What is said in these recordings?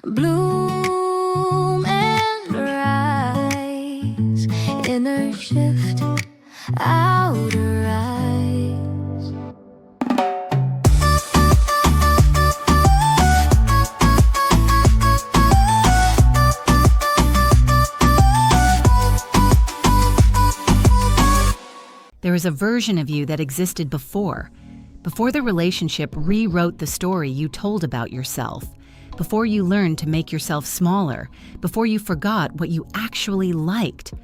Bloom and rise, inner shift, outer eyes. There is a version of you that existed before the relationship rewrote the story you told about yourself, before you learned to make yourself smaller, before you forgot what you actually liked,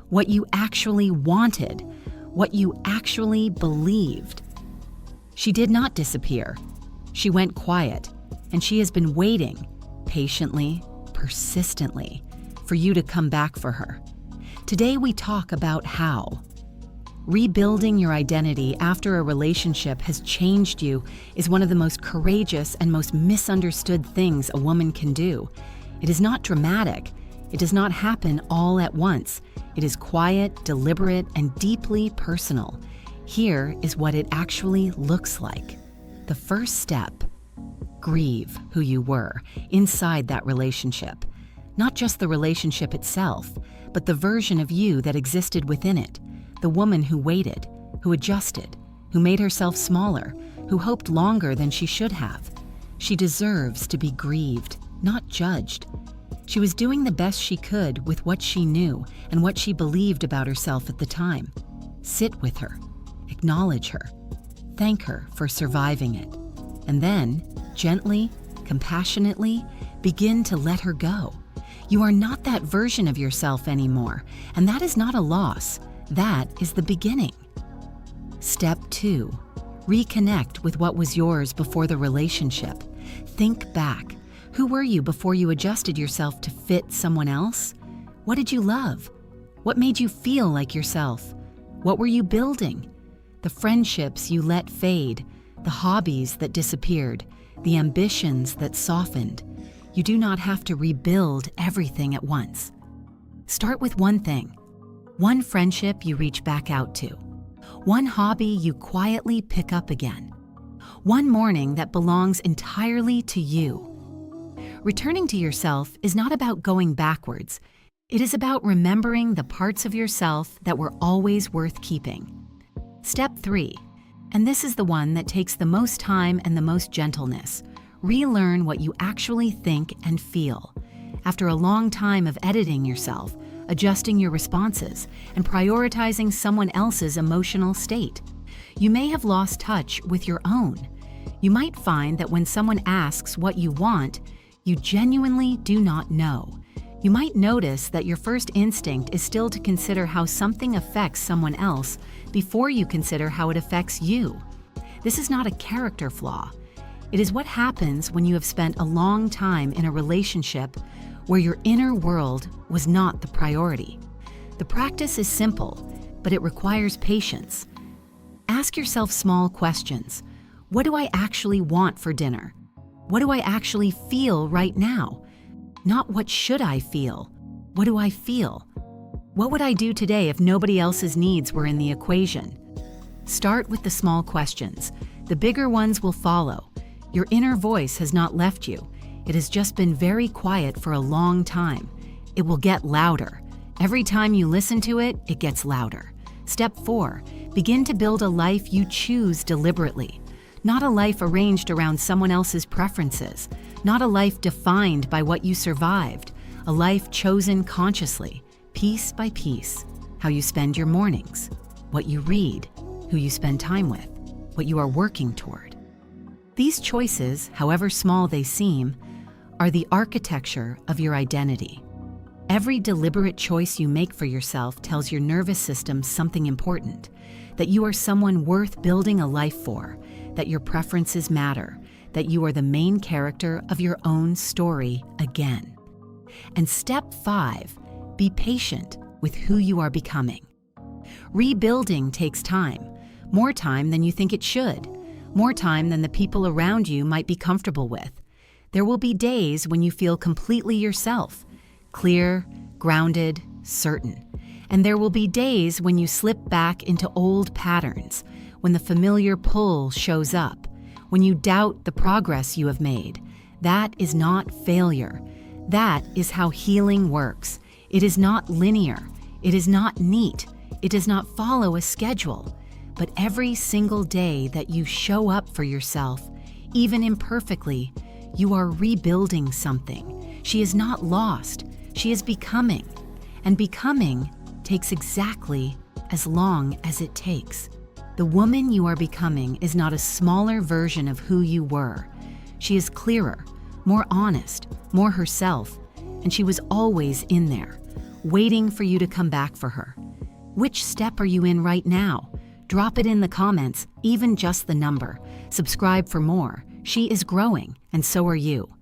what you actually wanted, what you actually believed. She did not disappear. She went quiet, and she has been waiting, patiently, persistently, for you to come back for her. Today we talk about how. Rebuilding your identity after a relationship has changed you is one of the most courageous and most misunderstood things a woman can do. It is not dramatic. It does not happen all at once. It is quiet, deliberate, and deeply personal. Here is what it actually looks like. The first step: grieve who you were inside that relationship. Not just the relationship itself, but the version of you that existed within it. The woman who waited, who adjusted, who made herself smaller, who hoped longer than she should have. She deserves to be grieved, not judged. She was doing the best she could with what she knew and what she believed about herself at the time. Sit with her, acknowledge her, thank her for surviving it, and then, gently, compassionately, begin to let her go. You are not that version of yourself anymore, and that is not a loss. That is the beginning. Step 2. Reconnect with what was yours before the relationship. Think back. Who were you before you adjusted yourself to fit someone else? What did you love? What made you feel like yourself? What were you building? The friendships you let fade, the hobbies that disappeared, the ambitions that softened. You do not have to rebuild everything at once. Start with one thing. One friendship you reach back out to. One hobby you quietly pick up again. One morning that belongs entirely to you. Returning to yourself is not about going backwards. It is about remembering the parts of yourself that were always worth keeping. Step 3, and this is the one that takes the most time and the most gentleness. Relearn what you actually think and feel. After a long time of editing yourself, adjusting your responses, and prioritizing someone else's emotional state, you may have lost touch with your own. You might find that when someone asks what you want, you genuinely do not know. You might notice that your first instinct is still to consider how something affects someone else before you consider how it affects you. This is not a character flaw. It is what happens when you have spent a long time in a relationship where your inner world was not the priority. The practice is simple, but it requires patience. Ask yourself small questions. What do I actually want for dinner? What do I actually feel right now? Not what should I feel? What do I feel? What would I do today if nobody else's needs were in the equation? Start with the small questions. The bigger ones will follow. Your inner voice has not left you. It has just been very quiet for a long time. It will get louder. Every time you listen to it, it gets louder. Step 4, begin to build a life you choose deliberately. Not a life arranged around someone else's preferences. Not a life defined by what you survived. A life chosen consciously, piece by piece. How you spend your mornings, what you read, who you spend time with, what you are working toward. These choices, however small they seem, are the architecture of your identity. Every deliberate choice you make for yourself tells your nervous system something important, that you are someone worth building a life for, that your preferences matter, that you are the main character of your own story again. And step 5, be patient with who you are becoming. Rebuilding takes time, more time than you think it should, more time than the people around you might be comfortable with. There will be days when you feel completely yourself, clear, grounded, certain. And there will be days when you slip back into old patterns, when the familiar pull shows up, when you doubt the progress you have made. That is not failure. That is how healing works. It is not linear. It is not neat. It does not follow a schedule. But every single day that you show up for yourself, even imperfectly, you are rebuilding something. She is not lost. She is becoming. And becoming takes exactly as long as it takes. The woman you are becoming is not a smaller version of who you were. She is clearer, more honest, more herself, and she was always in there, waiting for you to come back for her. Which step are you in right now? Drop it in the comments, even just the number. Subscribe for more. She is growing, and so are you.